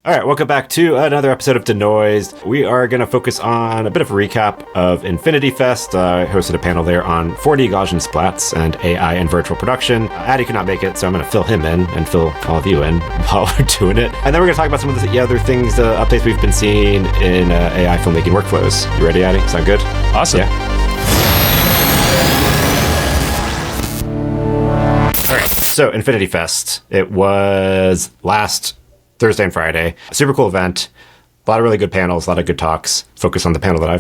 All right, welcome back to another episode of Denoised. We are going to focus on a bit of a recap of Infinity Fest. I hosted a panel there on 4D Gaussian Splats and AI and virtual production. Addy could not make it, so I'm going to fill him in and fill all of you in while we're doing it. And then we're going to talk about some of the other things, updates we've been seeing in AI filmmaking workflows. You ready, Addy? Sound good? Awesome. Yeah. All right, so Infinity Fest. It was last Thursday and Friday. Super cool event. A lot of really good panels, a lot of good talks. Focus on the panel that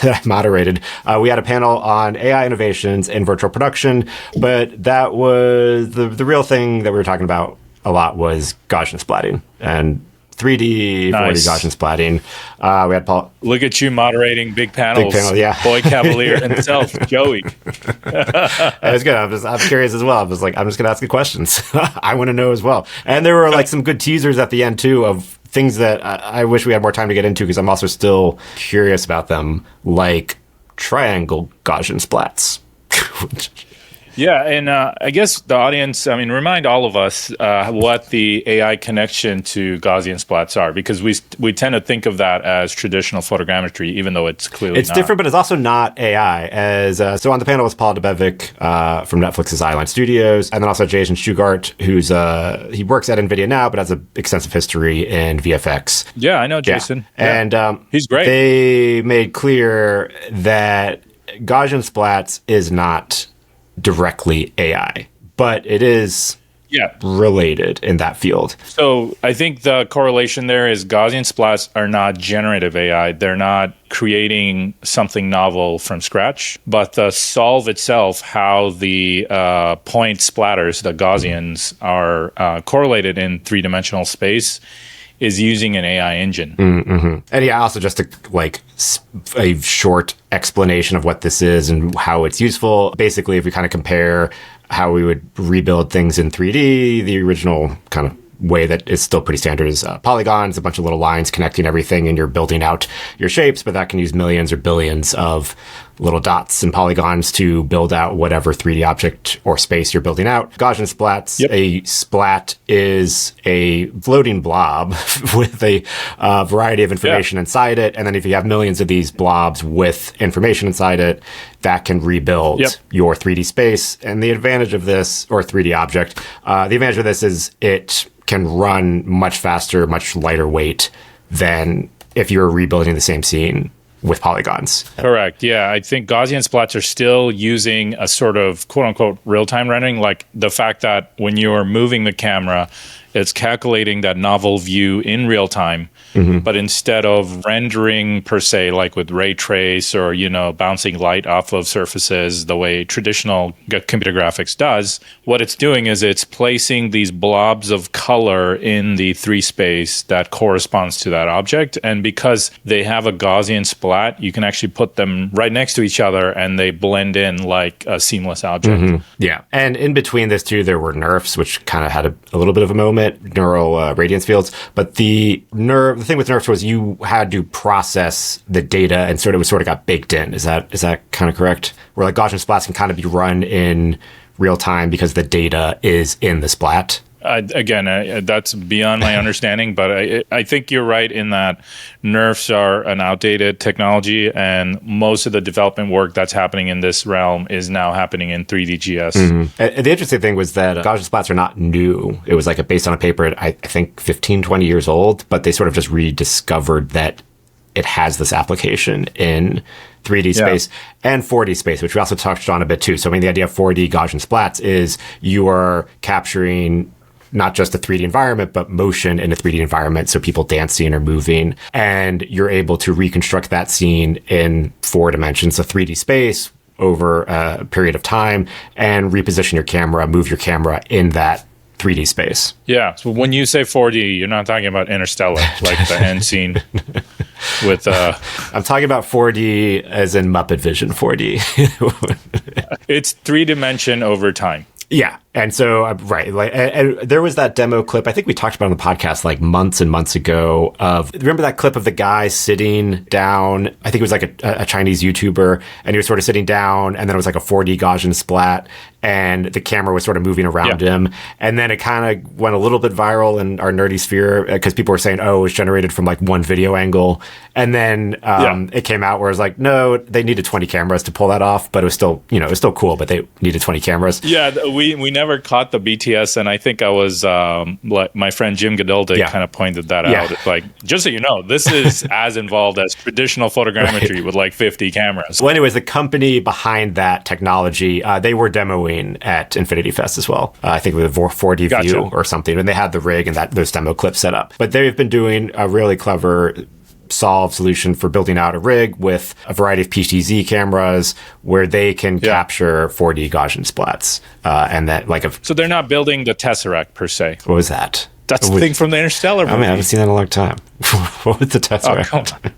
I've moderated. We had a panel on AI innovations in virtual production, but that was the real thing that we were talking about a lot was Gaussian splatting and 3D, nice. 4D Gaussian splatting. We had Paul. Look at you moderating big panels. Big panel, yeah. Boy Cavalier himself, Joey. It was good. I'm curious as well. I was like, I'm just going to ask the questions. I want to know as well. And there were like some good teasers at the end too of things that I wish we had more time to get into because I'm also still curious about them, like triangle Gaussian splats. Yeah, and I guess the audience, remind all of us what the AI connection to Gaussian splats are, because we tend to think of that as traditional photogrammetry, even though it's clearly it's different, but it's also not AI. So on the panel was Paul Debevec from Netflix's Eyeline Studios, and then also Jason Shugart, who's he works at NVIDIA now, but has an extensive history in VFX. Yeah, I know Jason. Yeah. And he's great. They made clear that Gaussian splats is not directly AI, but it is related in that field. So I think the correlation there is Gaussian splats are not generative AI. They're not creating something novel from scratch, but the solve itself, how the point splatters, the Gaussians, are correlated in three-dimensional space, is using an AI engine. Mm-hmm. And yeah, also just a short explanation of what this is and how it's useful. Basically, if we kind of compare how we would rebuild things in 3D, the original kind of way that is still pretty standard is polygons, a bunch of little lines connecting everything, and you're building out your shapes, but that can use millions or billions of little dots and polygons to build out whatever 3D object or space you're building out. Gaussian splats, a splat is a floating blob with a variety of information inside it, and then if you have millions of these blobs with information inside it, that can rebuild your 3D space. And the advantage of this, or 3D object, the advantage of this is it can run much faster, much lighter weight than if you were rebuilding the same scene with polygons. Correct. Yeah. I think Gaussian splats are still using a sort of quote unquote real-time rendering, like the fact that when you're moving the camera, it's calculating that novel view in real time. Mm-hmm. But instead of rendering per se, like with ray trace or, bouncing light off of surfaces the way traditional computer graphics does, what it's doing is it's placing these blobs of color in the 3 space that corresponds to that object. And because they have a Gaussian splat, you can actually put them right next to each other and they blend in like a seamless object. Mm-hmm. Yeah. And in between this two, there were nerfs, which kind of had a little bit of a moment, neural radiance fields. But the thing with nerfs was you had to process the data and sort of got baked in. Is that kind of correct? Where like Gaussian splats can kind of be run in real time because the data is in the splat. Again, that's beyond my understanding, but I think you're right in that nerfs are an outdated technology, and most of the development work that's happening in this realm is now happening in 3D GS. Mm-hmm. And the interesting thing was that Gaussian splats are not new. It was based on a paper, I think 15, 20 years old, but they sort of just rediscovered that it has this application in 3D space and 4D space, which we also touched on a bit too. So the idea of 4D Gaussian splats is you are capturing not just a 3D environment, but motion in a 3D environment. So people dancing or moving, and you're able to reconstruct that scene in 4 dimensions, a 3D space over a period of time, and reposition your camera, move your camera in that 3D space. Yeah. So when you say 4D, you're not talking about Interstellar, like the end scene with... I'm talking about 4D as in Muppet Vision 4D. It's 3D over time. Yeah. And so, right, like, and there was that demo clip. I think we talked about on the podcast like months and months ago. Remember that clip of the guy sitting down? I think it was like a Chinese YouTuber, and he was sort of sitting down, and then it was like a 4D Gaussian splat, and the camera was sort of moving around him, and then it kind of went a little bit viral in our nerdy sphere because people were saying, "Oh, it was generated from like one video angle," and then it came out where it was like, "No, they needed 20 cameras to pull that off," but it was still, it was still cool, but they needed 20 cameras. Yeah, we never caught the BTS, and I think I was like my friend Jim Gadolda kind of pointed that out. It's like, just so you know, this is as involved as traditional photogrammetry with like 50 cameras. Well, anyways, the company behind that technology, they were demoing at Infinity Fest as well. I think with a 4D view or something, and they had the rig and those demo clips set up. But they've been doing a really clever solution for building out a rig with a variety of PTZ cameras where they can capture 4D Gaussian splats. And that So they're not building the Tesseract per se. What was that? That's the thing from the Interstellar movie. I mean, I haven't seen that in a long time. What was the Tesseract?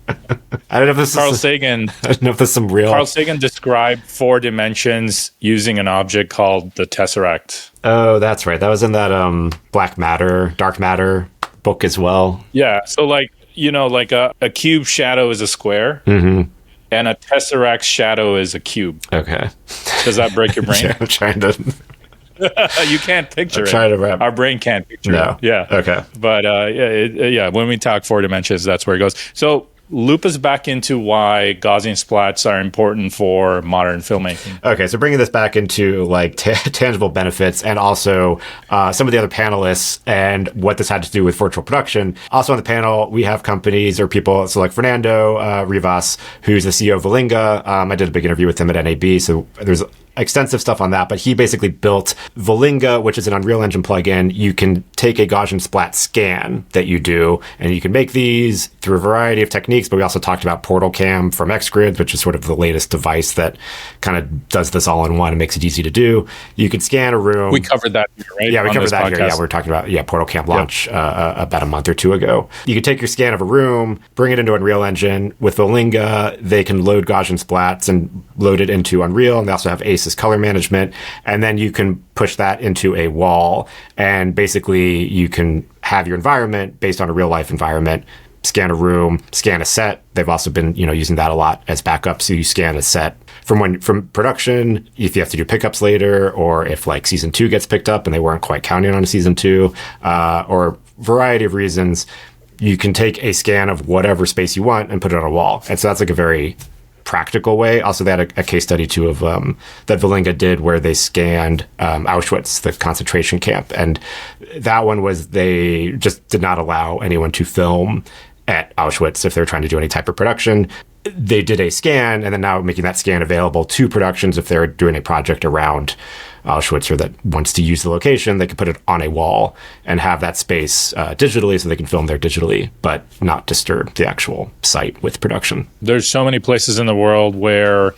I don't know if this Carl is... Sagan. I don't know if this is some real... Carl Sagan described 4 dimensions using an object called the Tesseract. Oh, that's right. That was in that Dark Matter book as well. Yeah. So like, like a cube shadow is a square. Mm-hmm. And a Tesseract shadow is a cube. Okay. Does that break your brain? Yeah, I'm trying to... You can't picture it. Trying to wrap. Our brain can't picture it. Yeah. Okay. But when we talk 4 dimensions, that's where it goes. So loop us back into why Gaussian splats are important for modern filmmaking. Okay, so bringing this back into like tangible benefits, and also some of the other panelists and what this had to do with virtual production. Also on the panel, we have companies or people, so like Fernando Rivas, who's the CEO of Volinga. I did a big interview with him at NAB, so there's extensive stuff on that, but he basically built Volinga, which is an Unreal Engine plugin. You can take a Gaussian splat scan that you do, and you can make these through a variety of techniques, but we also talked about Portal Cam from Xgrid, which is sort of the latest device that kind of does this all in one and makes it easy to do. You can scan a room. We covered that here, right? Yeah, we covered that here. Yeah, we were talking about Portal Cam launch about a month or two ago. You can take your scan of a room, bring it into Unreal Engine. With Volinga, they can load Gaussian splats and load it into Unreal, and they also have ACES color management, and then you can push that into a wall, and basically you can have your environment based on a real life environment. Scan a room, scan a set. They've also been, using that a lot as backup. So you scan a set from production, if you have to do pickups later, or if like season 2 gets picked up and they weren't quite counting on a season 2, or variety of reasons, you can take a scan of whatever space you want and put it on a wall. And so that's like a very practical way. Also, they had a case study too of that Volinga did where they scanned Auschwitz, the concentration camp, and that one was they just did not allow anyone to film at Auschwitz if they were trying to do any type of production. They did a scan, and then now making that scan available to productions if they're doing a project around Auschwitz or that wants to use the location, they can put it on a wall and have that space digitally so they can film there digitally, but not disturb the actual site with production. There's so many places in the world where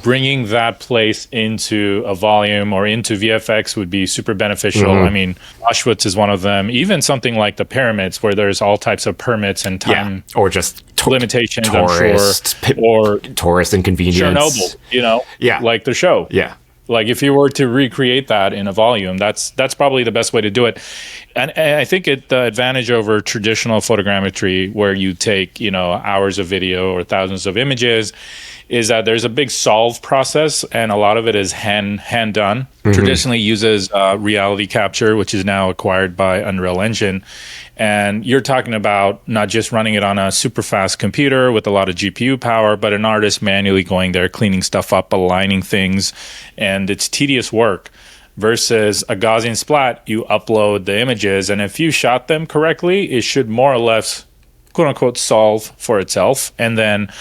bringing that place into a volume or into VFX would be super beneficial. Mm-hmm. I mean, Auschwitz is one of them. Even something like the pyramids, where there's all types of permits and time, or just limitations, tourist, I'm sure, or tourist inconvenience. Chernobyl, like the show. Yeah. Like if you were to recreate that in a volume, that's probably the best way to do it. And I think the advantage over traditional photogrammetry, where you take, hours of video or thousands of images, is that there's a big solve process, and a lot of it is hand done. Mm-hmm. Traditionally uses reality capture, which is now acquired by Unreal Engine. And you're talking about not just running it on a super fast computer with a lot of GPU power, but an artist manually going there, cleaning stuff up, aligning things, and it's tedious work. Versus a Gaussian splat, you upload the images, and if you shot them correctly, it should more or less, quote unquote, solve for itself. And then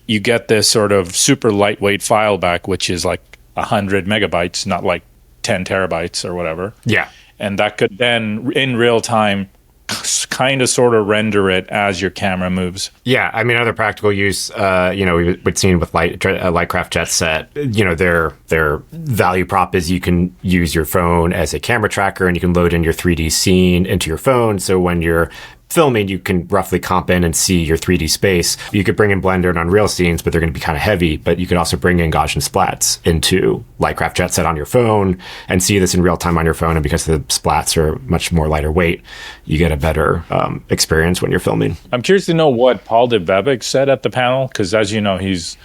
you get this sort of super lightweight file back, which is like 100 megabytes, not like 10 terabytes or whatever. Yeah. And that could then, in real time, kind of sort of render it as your camera moves. Yeah, I mean, other practical use, we've seen with Lightcraft Jet Set, their value prop is you can use your phone as a camera tracker, and you can load in your 3D scene into your phone. So when you're filming, you can roughly comp in and see your 3D space. You could bring in Blender and Unreal scenes, but they're going to be kind of heavy. But you could also bring in Gaussian splats into Lightcraft Jet Set on your phone and see this in real time on your phone. And because the splats are much more lighter weight, you get a better experience when you're filming. I'm curious to know what Paul Debevec said at the panel, because as you know, he's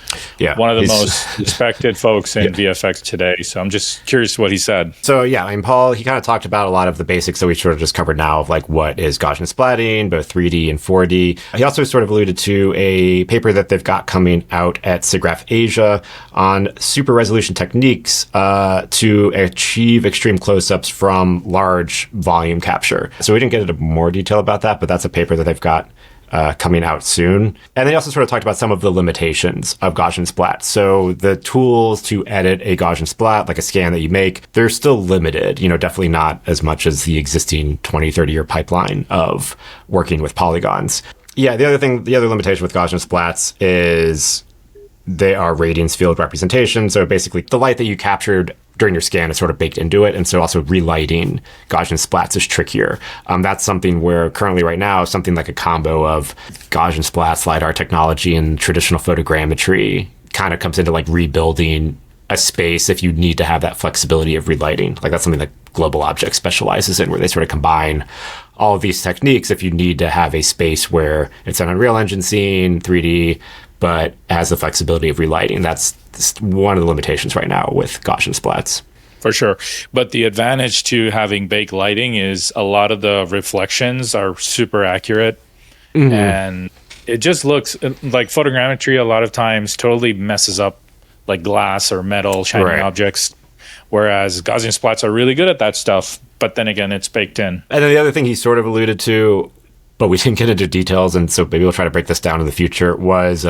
one of the most respected folks in VFX today. So I'm just curious what he said. So yeah, I mean, Paul, he kind of talked about a lot of the basics that we sort of just covered now of like what is Gaussian splatting, both 3D and 4D. He also sort of alluded to a paper that they've got coming out at SIGGRAPH Asia on super resolution techniques to achieve extreme close-ups from large volume capture. So we didn't get into more detail about that, but that's a paper that they've got coming out soon. And then he also sort of talked about some of the limitations of Gaussian splat. So the tools to edit a Gaussian splat, like a scan that you make, they're still limited, you know, definitely not as much as the existing 20, 30-year pipeline of working with polygons. Yeah, the other limitation with Gaussian splats is they are radiance field representation. So basically the light that you captured during your scan is sort of baked into it. And so also relighting Gaussian splats is trickier. That's something where currently right now, something like a combo of Gaussian splats, LiDAR technology, and traditional photogrammetry kind of comes into like rebuilding a space if you need to have that flexibility of relighting. Like that's something that Global Object specializes in, where they sort of combine all of these techniques if you need to have a space where it's an Unreal Engine scene, 3D, but has the flexibility of relighting. That's one of the limitations right now with Gaussian splats. For sure. But the advantage to having baked lighting is a lot of the reflections are super accurate. Mm-hmm. And it just looks like photogrammetry a lot of times totally messes up like glass or metal, shiny objects. Whereas Gaussian splats are really good at that stuff. But then again, it's baked in. And then the other thing he sort of alluded to, but we didn't get into details, and so maybe we'll try to break this down in the future, was,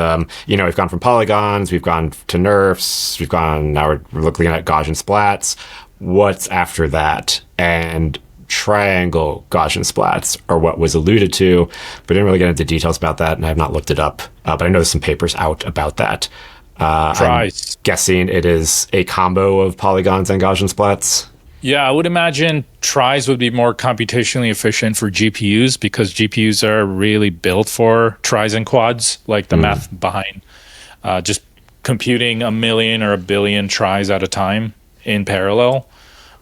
we've gone from polygons, we've gone to NeRFs, now we're looking at Gaussian splats. What's after that? And triangle Gaussian splats are what was alluded to, but didn't really get into details about that, and I have not looked it up. But I know there's some papers out about that. I'm guessing it is a combo of polygons and Gaussian splats. Yeah, I would imagine tris would be more computationally efficient for GPUs because GPUs are really built for tris and quads, like the math behind just computing 1 million or 1 billion tris at a time in parallel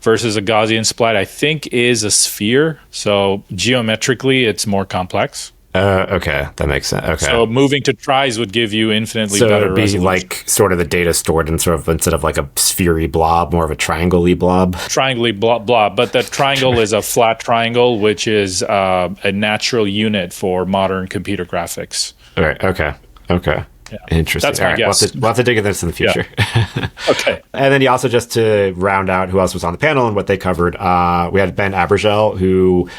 versus a Gaussian splat, I think, is a sphere. So geometrically, it's more complex. Okay, that makes sense. Okay. So moving to tris would give you infinitely better it'd be resolution. like sort of the data stored in sort of instead of like a sphere-y blob, more of a triangle-y blob. Triangle-y blob, but the triangle is a flat triangle, which is a natural unit for modern computer graphics. All right. Okay. Yeah. Interesting. That's my guess. We'll have to dig into this in the future. Yeah. Okay. And then also just to round out who else was on the panel and what they covered, we had Ben Abergel, who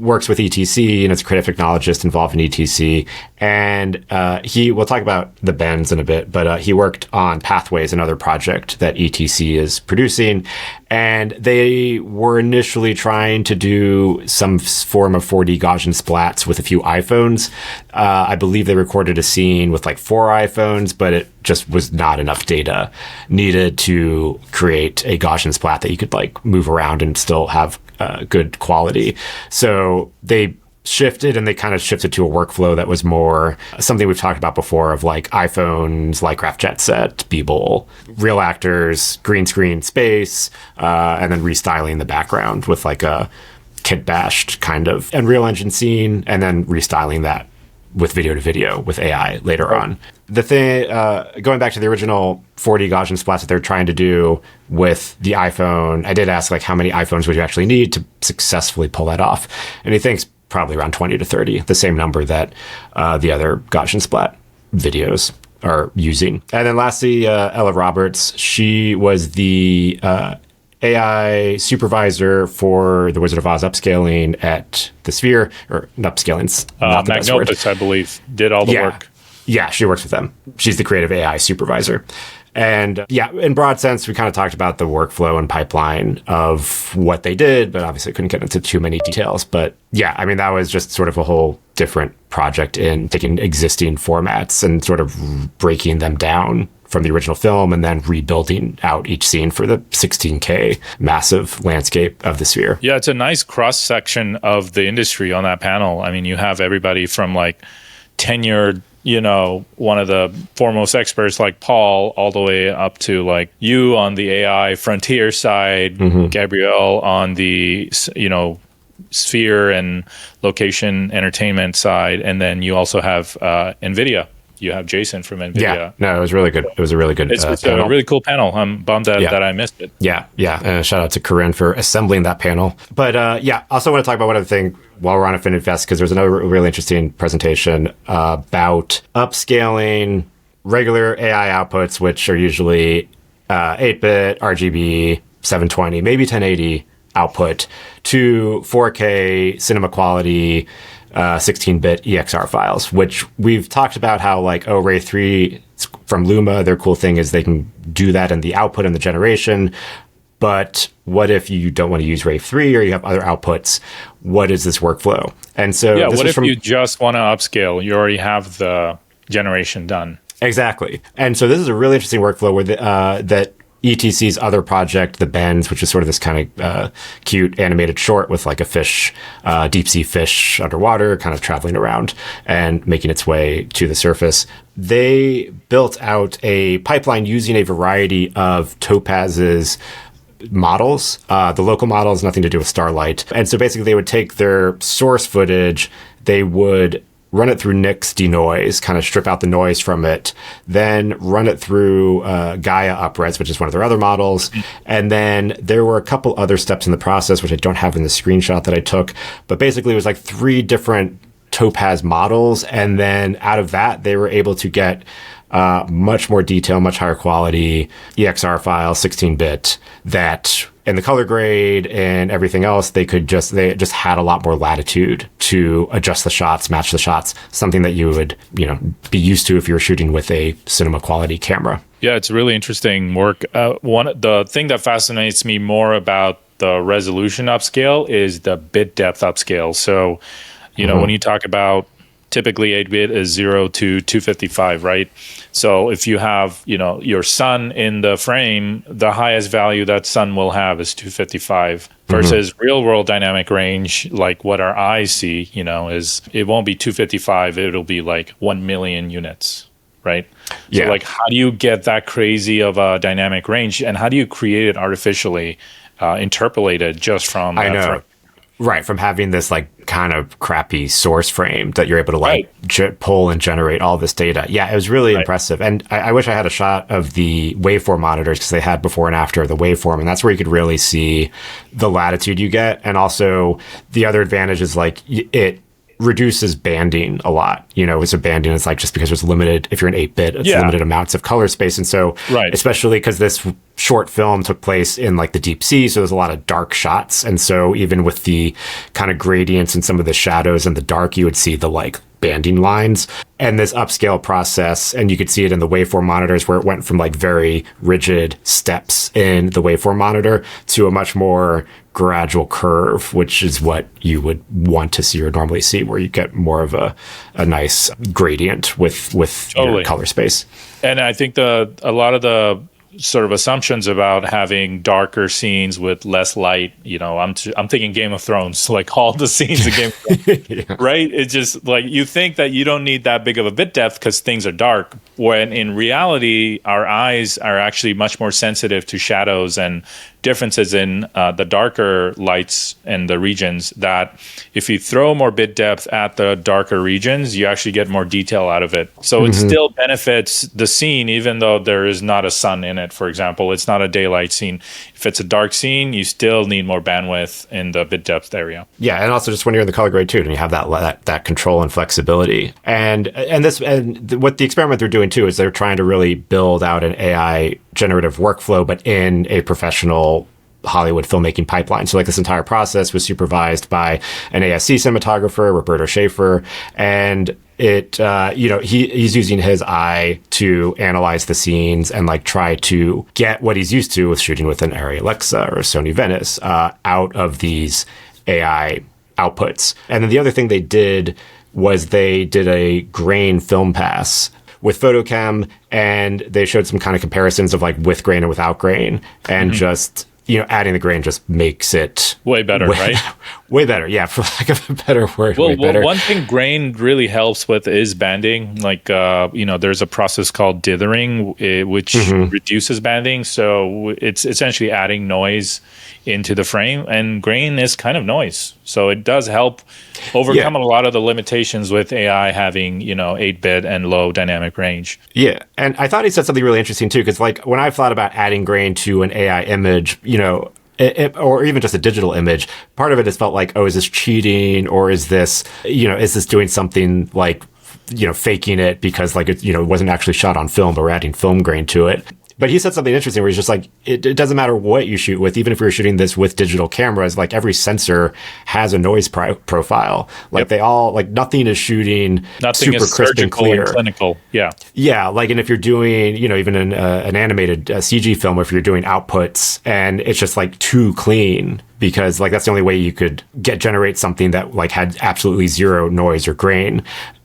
works with ETC and is a creative technologist involved in ETC. And we'll talk about the Bens in a bit, but he worked on Pathways, another project that ETC is producing. And they were initially trying to do some form of 4D Gaussian splats with a few iPhones. I believe they recorded a scene with like 4 iPhones, but it just was not enough data needed to create a Gaussian splat that you could like move around and still have good quality. So they shifted to a workflow that was more something we've talked about before of like iPhones, Lightcraft Jet Set, B-Bowl, real actors, green screen space, and then restyling the background with like a kit bashed kind of Unreal Engine scene, and then restyling that with video to video with AI later on. The thing, going back to the original 4D Gaussian splats that they're trying to do with the iPhone, I did ask like how many iPhones would you actually need to successfully pull that off? And he thinks probably around 20 to 30, the same number that the other Gaussian splat videos are using. And then lastly, Ella Roberts, she was the AI supervisor for the Wizard of Oz upscaling at the Sphere, or upscaling's not the best word. Magnopus, I believe, did all the work. Yeah, she works with them. She's the creative AI supervisor. And in broad sense, we kind of talked about the workflow and pipeline of what they did, but obviously couldn't get into too many details. But yeah, I mean, that was just sort of a whole different project in taking existing formats and sort of breaking them down from the original film and then rebuilding out each scene for the 16K massive landscape of the sphere. Yeah, it's a nice cross section of the industry on that panel. I mean, you have everybody from like tenured, one of the foremost experts like Paul, all the way up to like you on the AI frontier side, Gabirlelle on the, sphere and location entertainment side. And then you also have NVIDIA. You have Jason from NVIDIA. Yeah, no, it was really good. It was a really good It's panel. a really cool panel. I'm bummed that I missed it. Yeah. And shout out to Corinne for assembling that panel. But also want to talk about one other thing while we're on Affinity Fest, because there's another really interesting presentation about upscaling regular AI outputs, which are usually 8-bit, RGB, 720, maybe 1080 output to 4K cinema quality 16-bit EXR files, which we've talked about how Ray 3 from Luma, their cool thing is they can do that in the output and the generation. But what if you don't want to use Ray 3 or you have other outputs? What is this workflow? And so what if you just want to upscale? You already have the generation done. Exactly. And so this is a really interesting workflow where that ETC's other project, The Bends, which is sort of this kind of cute animated short with like a fish, deep sea fish underwater, kind of traveling around and making its way to the surface. They built out a pipeline using a variety of Topaz's models. The local model has nothing to do with Starlight. And so basically they would take their source footage, they would run it through Nix denoise, kind of strip out the noise from it, then run it through Gaia Upres, which is one of their other models. And then there were a couple other steps in the process, which I don't have in the screenshot that I took. But basically it was like 3 different Topaz models. And then out of that, they were able to get much more detail, much higher quality EXR file, 16-bit, that in the color grade and everything else, they just had a lot more latitude to adjust the shots, match the shots, something that you would, be used to if you were shooting with a cinema quality camera. Yeah, it's really interesting work. The thing that fascinates me more about the resolution upscale is the bit depth upscale. So, when you talk about typically 8-bit is 0 to 255, right? So if you have, your sun in the frame, the highest value that sun will have is 255 versus real world dynamic range, like what our eyes see, is it won't be 255, it'll be like 1 million units, right? Yeah. So how do you get that crazy of a dynamic range and how do you create it artificially, interpolated just from that frame? Right, from having this kind of crappy source frame that you're able to pull and generate all this data. Yeah, it was really impressive. And I wish I had a shot of the waveform monitors because they had before and after the waveform. And that's where you could really see the latitude you get. And also the other advantage is it reduces banding a lot. It's a banding. It's just because there's limited, if you're an 8-bit, it's limited amounts of color space. And so, especially because this short film took place in the deep sea, so there's a lot of dark shots. And so even with the kind of gradients and some of the shadows in the dark, you would see the banding lines. And this upscale process, and you could see it in the waveform monitors where it went from very rigid steps in the waveform monitor to a much more gradual curve, which is what you would want to see or normally see, where you get more of a nice gradient with your color space. And I think a lot of the sort of assumptions about having darker scenes with less light, I'm thinking Game of Thrones, all the scenes in Game of Thrones, right? It's just you think that you don't need that big of a bit depth because things are dark, when in reality, our eyes are actually much more sensitive to shadows and differences in the darker lights and the regions, that if you throw more bit depth at the darker regions, you actually get more detail out of it. So it still benefits the scene, even though there is not a sun in it, for example. It's not a daylight scene. If it's a dark scene, you still need more bandwidth in the bit depth area. Yeah, and also just when you're in the color grade too, and you have that control and flexibility. And what the experiment they're doing too is they're trying to really build out an AI generative workflow, but in a professional Hollywood filmmaking pipeline. So this entire process was supervised by an ASC cinematographer, Roberto Schaefer, and he's using his eye to analyze the scenes and try to get what he's used to with shooting with an Arri Alexa or Sony Venice out of these AI outputs. And then the other thing they did was they did a grain film pass, with photochem, and they showed some kind of comparisons of like with grain and without grain, and just adding the grain just makes it way better, right? Way better, yeah, for lack of a better word. Well, way better. One thing grain really helps with is banding. Like, there's a process called dithering, which reduces banding. So it's essentially adding noise into the frame, and grain is kind of noise. So it does help overcome a lot of the limitations with AI having, 8-bit and low dynamic range. Yeah. And I thought he said something really interesting too, because like when I've thought about adding grain to an AI image, or even just a digital image, part of it has felt like, oh, is this cheating, or is this, is this doing something like, faking it because like it, it wasn't actually shot on film, but we're adding film grain to it. But he said something interesting where he's just like, it doesn't matter what you shoot with, even if you're shooting this with digital cameras, like every sensor has a noise profile. Like they all, like nothing is shooting nothing super is crisp and clear. And clinical. Yeah. Yeah. Like, and if you're doing, even an animated CG film, if you're doing outputs and it's just like too clean, because like that's the only way you could generate something that like had absolutely zero noise or grain,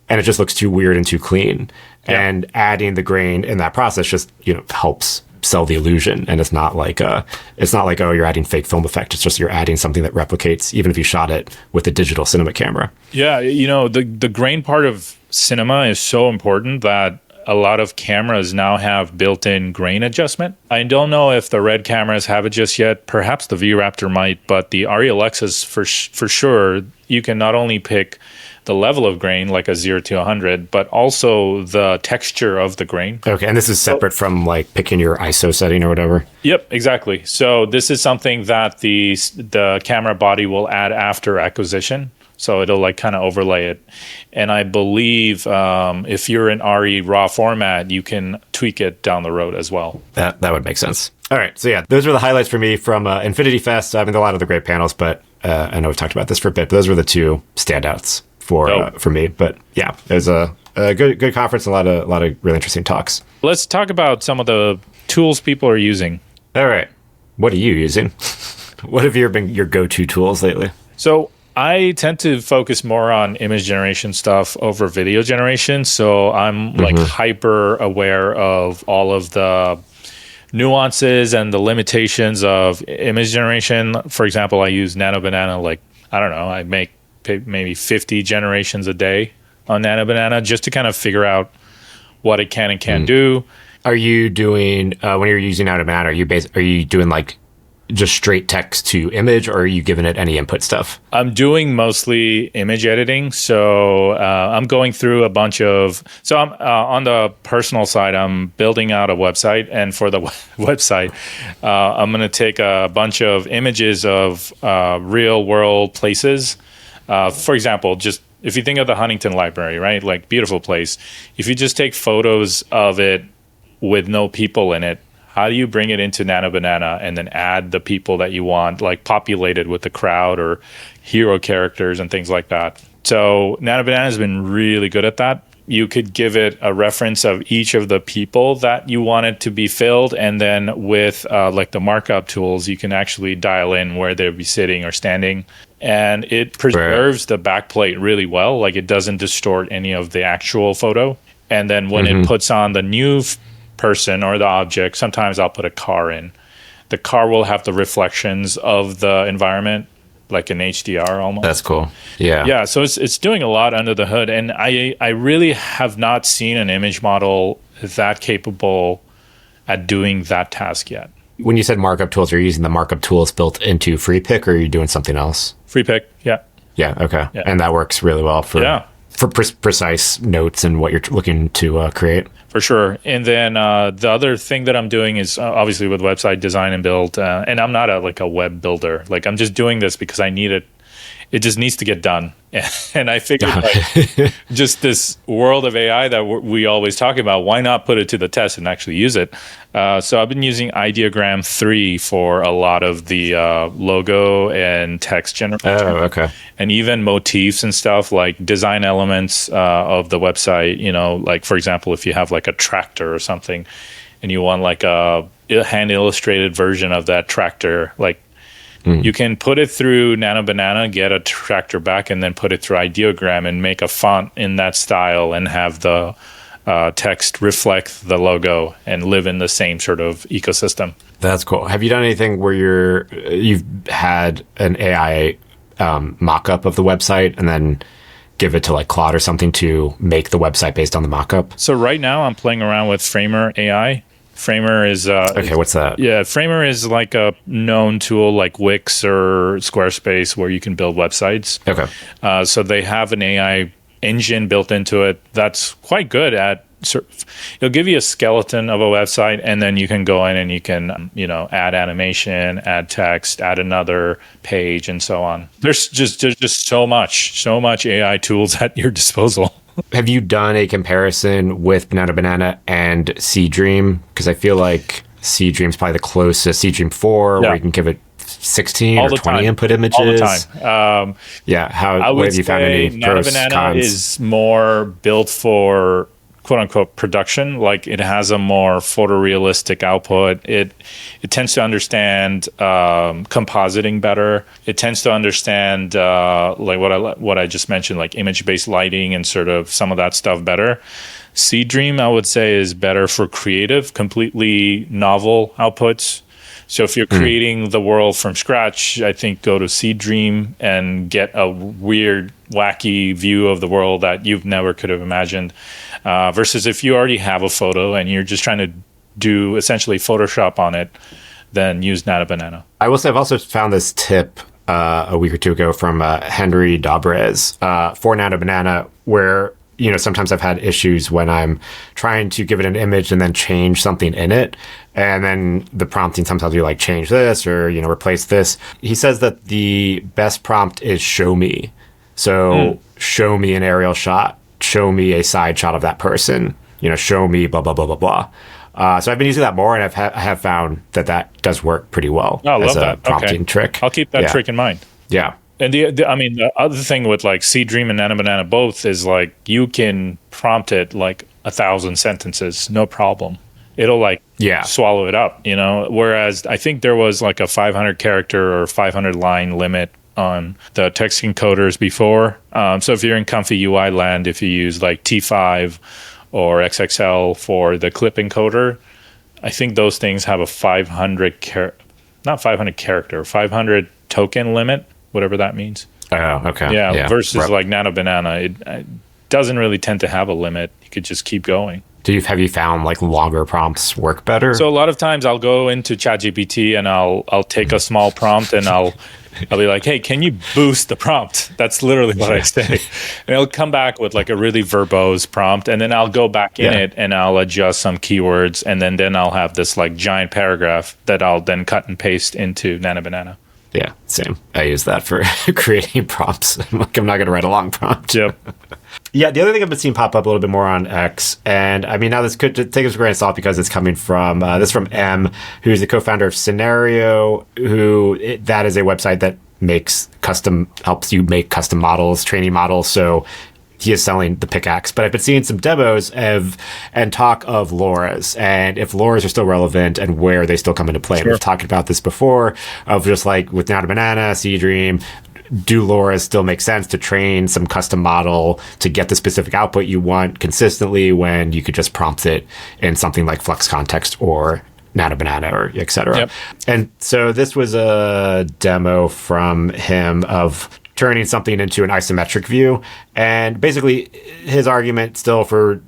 and it just looks too weird and too clean. Yeah. And adding the grain in that process just helps sell the illusion. And it's not like oh, you're adding fake film effect. It's just you're adding something that replicates even if you shot it with a digital cinema camera. Yeah, the grain part of cinema is so important that a lot of cameras now have built-in grain adjustment. I don't know if the Red cameras have it just yet. Perhaps the V-Raptor might, but the Arri Alexas for sure, you can not only pick the level of grain, like a 0 to 100, but also the texture of the grain. Okay, and this is separate from like picking your ISO setting or whatever? Yep, exactly. So this is something that the camera body will add after acquisition. So it'll like kind of overlay it. And I believe if you're in Arri raw format, you can tweak it down the road as well. That would make sense. All right. So yeah, those were the highlights for me from Infinity Fest. I mean, a lot of the great panels, but I know we've talked about this for a bit, but those were the two standouts for me. But yeah, it was a good conference, a lot of really interesting talks. Let's talk about some of the tools people are using. All right. What are you using? What have been your go-to tools lately? So I tend to focus more on image generation stuff over video generation. So I'm like hyper aware of all of the nuances and the limitations of image generation. For example, I use Nano Banana, I make maybe 50 generations a day on Nano Banana just to kind of figure out what it can and can't do. Are you doing, when you're using Nano Banana, are you doing like just straight text to image, or are you giving it any input stuff? I'm doing mostly image editing. So I'm going through a bunch of, so I'm on the personal side, I'm building out a website. And for the website, I'm going to take a bunch of images of real world places. For example, just if you think of the Huntington Library, right? Like beautiful place. If you just take photos of it with no people in it, how do you bring it into Nano Banana and then add the people that you want, like populated with the crowd or hero characters and things like that? So Nano Banana has been really good at that. You could give it a reference of each of the people that you want it to be filled. And then with like the markup tools, you can actually dial in where they'll be sitting or standing. And it preserves the backplate really well. Like it doesn't distort any of the actual photo. And then when it puts on the new person or the object, sometimes I'll put a car in. The car will have the reflections of the environment, like an HDR almost. That's cool. Yeah. Yeah. So it's doing a lot under the hood. And I really have not seen an image model that capable at doing that task yet. When you said markup tools, are you using the markup tools built into FreePic, or are you doing something else? FreePic, yeah. Yeah, okay. Yeah. And that works really well for precise notes and what you're looking to create. For sure. And then the other thing that I'm doing is obviously with website design and build. And I'm not a web builder. Like I'm just doing this because I need it. It just needs to get done. And I figured just this world of AI that we always talk about, why not put it to the test and actually use it? So I've been using Ideogram 3 for a lot of the logo and text generation. Oh, okay. And even motifs and stuff, like design elements of the website, like for example, if you have like a tractor or something and you want like a hand illustrated version of that tractor, like you can put it through Nano Banana, get a tractor back, and then put it through Ideogram and make a font in that style and have the text reflect the logo and live in the same sort of ecosystem. That's cool. Have you done anything where you've had an AI mock-up of the website and then give it to like Claude or something to make the website based on the mock-up? So right now I'm playing around with Framer AI. Framer is okay. What's that? Yeah, Framer is like a known tool like Wix or Squarespace where you can build websites. Okay. So they have an AI engine built into it that's quite good at. It'll give you a skeleton of a website, and then you can go in and you can, add animation, add text, add another page, and so on. There's just so much AI tools at your disposal. Have you done a comparison with Nano Banana and Seedream? Because I feel like Seedream's probably the closest. Seedream 4, where you can give it 16 or 20 input images. All the time. What have you found any Nano Banana cons? is more built for quote unquote production. Like it has a more photorealistic output. It tends to understand compositing better. It tends to understand like what I just mentioned, like image-based lighting and sort of some of that stuff better. Seedream, I would say, is better for creative, completely novel outputs. So if you're creating the world from scratch, I think go to Seedream and get a weird, wacky view of the world that you've never could have imagined. Versus if you already have a photo and you're just trying to do essentially Photoshop on it, then use Nano Banana. I will say I've also found this tip a week or two ago from Henry Daubrez for Nano Banana, where sometimes I've had issues when I'm trying to give it an image and then change something in it. And then the prompting sometimes be like, change this or, replace this. He says that the best prompt is show me. So show me an aerial shot, show me a side shot of that person, show me blah, blah, blah, blah, blah. So I've been using that more, and I have found that does work pretty well as a prompting trick. I'll keep that trick in mind. Yeah. And the other thing with like Seedream and Nano Banana both is like you can prompt it like 1,000 sentences, no problem. It'll swallow it up, Whereas I think there was like a 500 character or 500 line limit on the text encoders before. So if you're in comfy UI land, if you use like T5 or XXL for the clip encoder, I think those things have a 500 token limit. Whatever that means. Oh, okay. Yeah. Versus like Nano Banana, it doesn't really tend to have a limit. You could just keep going. Have you found like longer prompts work better? So a lot of times I'll go into ChatGPT and I'll take a small prompt and I'll be like, hey, can you boost the prompt? That's literally what I say. And it'll come back with like a really verbose prompt, and then I'll go back in it and I'll adjust some keywords, and then I'll have this like giant paragraph that I'll then cut and paste into Nano Banana. Yeah, same. I use that for creating prompts. I'm not going to write a long prompt. Yep. Yeah, the other thing I've been seeing pop up a little bit more on X, and I mean, now this could take us with a grain of salt because it's coming from from M, who's the co-founder of Scenario, that is a website that helps you make custom models, training models. So he is selling the pickaxe, but I've been seeing some demos and talk of LORAs, and if LORAs are still relevant and where they still come into play. We've talked about this before, of just like with Nano Banana, Seedream, do LORAs still make sense to train some custom model to get the specific output you want consistently when you could just prompt it in something like Flux Kontext or Nano Banana or et cetera. Yep. And so this was a demo from him of turning something into an isometric view. And basically his argument still for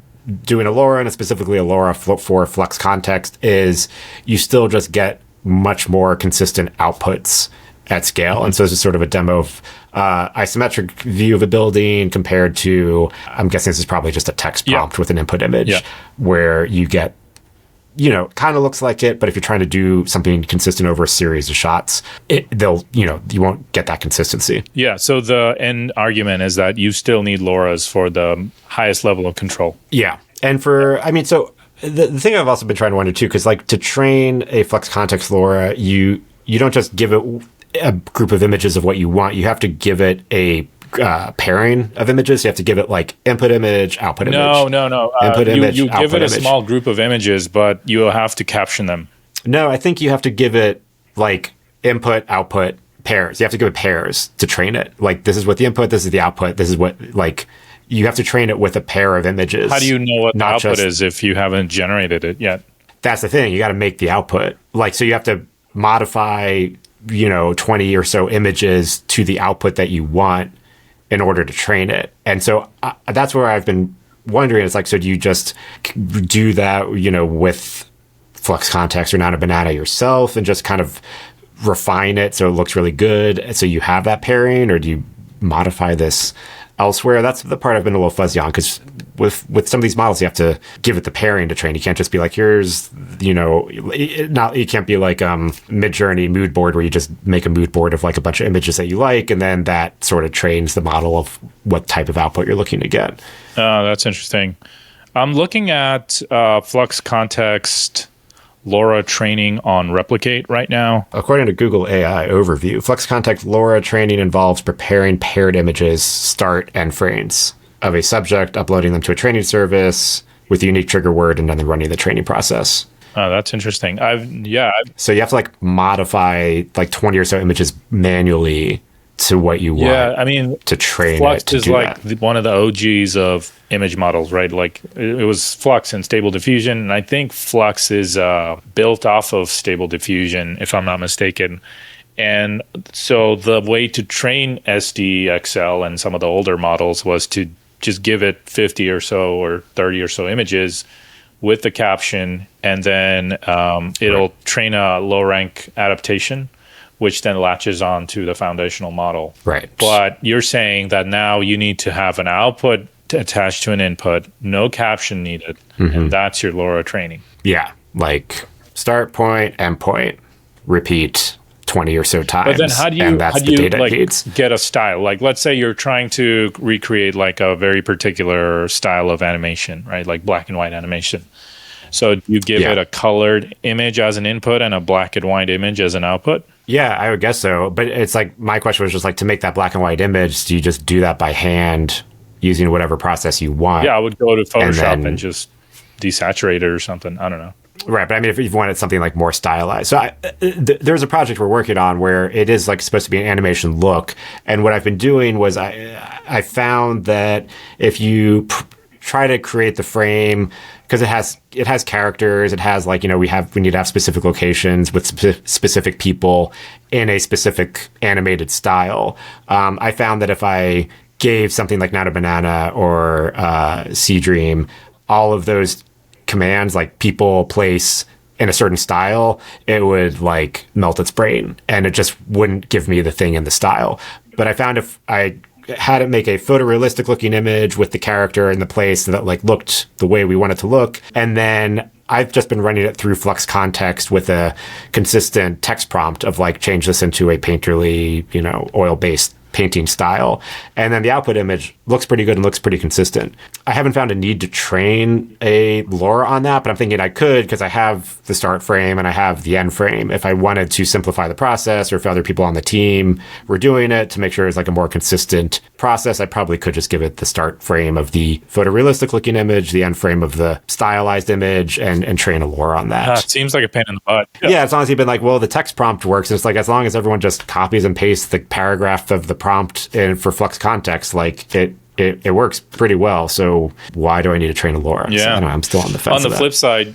doing a LORA, and specifically a LORA for Flux Kontext, is you still just get much more consistent outputs at scale. And so this is sort of a demo of isometric view of a building compared to, I'm guessing this is probably just a text prompt with an input image where you get, kind of looks like it, but if you're trying to do something consistent over a series of shots, you won't get that consistency. Yeah. So the end argument is that you still need LORAs for the highest level of control. Yeah. And so the thing I've also been trying to wonder too, because like to train a Flux Kontext LORA, you don't just give it a group of images of what you want. You have to give it a pairing of images. You have to give it like input image, output image. No. Input image, you give it a image. small group of images, but you have to caption them. No, I think you have to give it like input, output pairs. You have to give it pairs to train it. Like this is what the input, this is the output, this is what like you have to train it with a pair of images. How do you know what the not output just- is if you haven't generated it yet? That's the thing. You got to make the output. Like, so you have to modify, 20 or so images to the output that you want in order to train it. And so that's where I've been wondering. It's like, so do you just do that, with Flux Kontext or Nano Banana yourself and just kind of refine it so it looks really good, so you have that pairing, or do you modify this elsewhere? That's the part I've been a little fuzzy on, because with some of these models, you have to give it the pairing to train. You can't just be like, here's, you can't be like Mid-Journey mood board where you just make a mood board of like a bunch of images that you like, and then that sort of trains the model of what type of output you're looking to get. That's interesting. I'm looking at Flux Kontext LORA training on Replicate right now. According to Google AI overview, Flux Kontext LORA training involves preparing paired images, start and frames of a subject, uploading them to a training service with a unique trigger word, and then running the training process. Oh, that's interesting. So you have to like modify like 20 or so images manually to what you want. Yeah, I mean, to train Flux it to is do like that. one of the OGs of image models, right? Like it was Flux and Stable Diffusion, and I think Flux is built off of Stable Diffusion, if I'm not mistaken. And so the way to train SDXL and some of the older models was to just give it 50 or so or 30 or so images with the caption, and then it'll train a low rank adaptation, which then latches on to the foundational model. Right. But you're saying that now you need to have an output attached to an input, no caption needed, and that's your LORA training. Yeah, like start point, end point, repeat 20 or so times. But then how do you get a style? Like, let's say you're trying to recreate like a very particular style of animation, right? Like black and white animation. So you give it a colored image as an input and a black and white image as an output? Yeah, I would guess so. But it's like, my question was just like, to make that black and white image, do you just do that by hand using whatever process you want? Yeah, I would go to Photoshop and just desaturate it or something. I don't know. Right, but I mean, if you wanted something like more stylized. So there's a project we're working on where it is like supposed to be an animation look. And what I've been doing was I found that if you try to create the frame, because it has characters, it has like, we need to have specific locations with specific people in a specific animated style. I found that if I gave something like Nano Banana or Seedream all of those commands, like people, place, in a certain style, it would like melt its brain, and it just wouldn't give me the thing in the style. But I found if I had it make a photorealistic looking image with the character and the place that like looked the way we want it to look, and then I've just been running it through Flux Kontext with a consistent text prompt of like, change this into a painterly, oil-based painting style. And then the output image looks pretty good and looks pretty consistent. I haven't found a need to train a LORA on that, but I'm thinking I could, because I have the start frame and I have the end frame. If I wanted to simplify the process, or if other people on the team were doing it to make sure it's like a more consistent process, I probably could just give it the start frame of the photorealistic looking image, the end frame of the stylized image, and train a LORA on that. It seems like a pain in the butt. Yeah, it's honestly been like, well, the text prompt works. And it's like, as long as everyone just copies and pastes the paragraph of the prompt in for Flux Kontext, like it works pretty well. So why do I need to train a LORA? Yeah, so, I don't know, I'm still on the fence. On the flip side,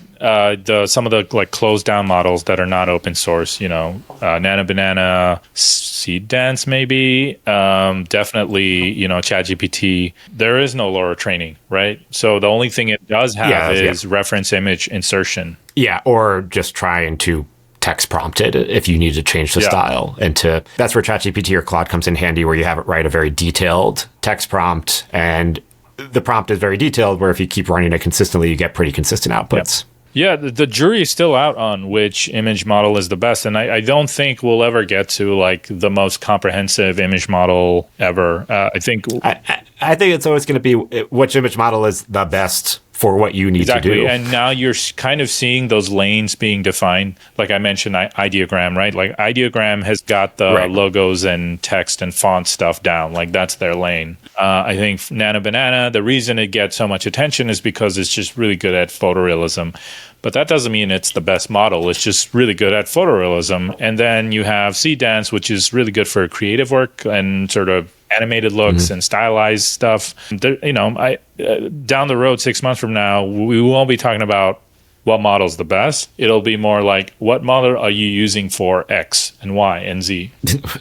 some of the like closed down models that are not open source, Nano Banana, Seed Dance, maybe, definitely, ChatGPT. There is no LORA training, right? So the only thing it does have is reference image insertion. Yeah, or just trying to text prompted if you need to change the style. And that's where ChatGPT or Claude comes in handy, where you have it write a very detailed text prompt, and the prompt is very detailed, where if you keep running it consistently, you get pretty consistent outputs. Yeah, the jury is still out on which image model is the best, and I don't think we'll ever get to like the most comprehensive image model ever. I think it's always going to be which image model is the best for what you need to do. And now you're kind of seeing those lanes being defined. Like I mentioned, Ideogram, right? Like Ideogram has got the logos and text and font stuff down. Like that's their lane. I think Nano Banana, the reason it gets so much attention is because it's just really good at photorealism. But that doesn't mean it's the best model. It's just really good at photorealism. And then you have Seed Dance, which is really good for creative work and sort of animated looks and stylized stuff. There, down the road, 6 months from now, we won't be talking about what model's the best. It'll be more like, what model are you using for X and Y and Z?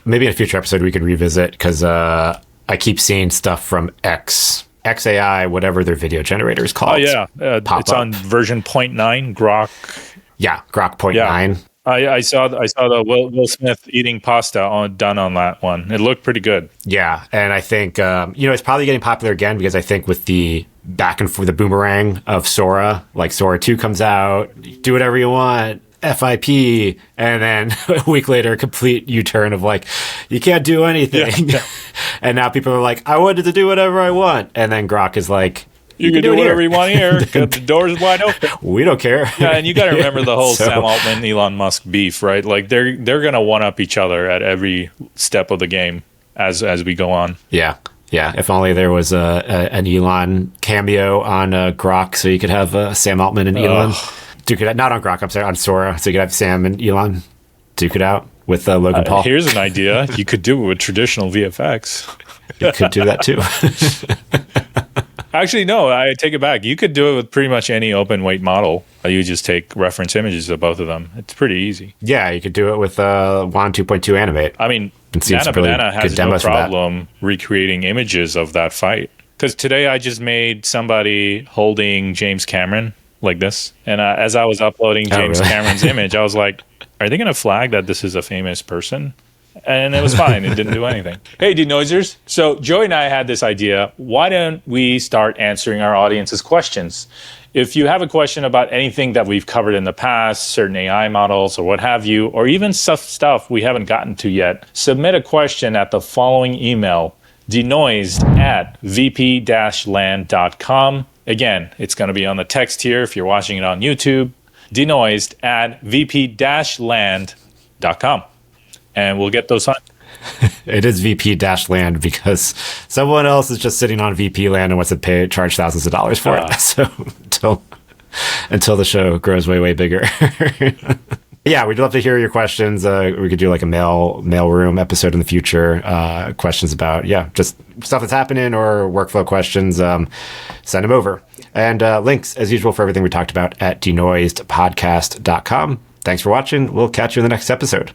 Maybe in a future episode we could revisit, because I keep seeing stuff from XAI, whatever their video generator is called. Oh, yeah. It's on version 0.9, Grok. Yeah, Grok 0.9. I saw the Will Smith eating pasta done on that one. It looked pretty good. Yeah, and I think it's probably getting popular again, because I think with the back and forth, the boomerang of Sora, like Sora 2 comes out, do whatever you want, FIP, and then a week later, a complete U-turn of like, you can't do anything. Yeah. And now people are like, I wanted to do whatever I want, and then Grok is like, you can do whatever you want here. The door's wide open. We don't care. Yeah, and you got to remember the whole Sam Altman, Elon Musk beef, right? Like they're going to one up each other at every step of the game as we go on. Yeah. If only there was an Elon cameo on Grok, so you could have Sam Altman and Elon duke it out. Not on Grok, I'm sorry, on Sora, so you could have Sam and Elon duke it out with Logan Paul. Here's an idea: you could do it with traditional VFX. You could do that too. Actually, no, I take it back. You could do it with pretty much any open weight model. You just take reference images of both of them. It's pretty easy. Yeah, you could do it with WAN 2.2 Animate. I mean, Nano Banana has no problem recreating images of that fight. Because today I just made somebody holding James Cameron like this. And as I was uploading James Cameron's image, I was like, are they going to flag that this is a famous person? And it was fine. It didn't do anything. Hey, denoisers. So Joey and I had this idea. Why don't we start answering our audience's questions? If you have a question about anything that we've covered in the past, certain AI models or what have you, or even stuff we haven't gotten to yet, submit a question at the following email, denoised@vp-land.com. Again, it's going to be on the text here if you're watching it on YouTube. denoised@vp-land.com. And we'll get those on. It is VP-land because someone else is just sitting on VP land and wants to charge thousands of dollars for it. So until the show grows way, way bigger. Yeah, we'd love to hear your questions. We could do like a mail room episode in the future. Questions about, just stuff that's happening or workflow questions. Send them over. And links, as usual, for everything we talked about at denoisedpodcast.com. Thanks for watching. We'll catch you in the next episode.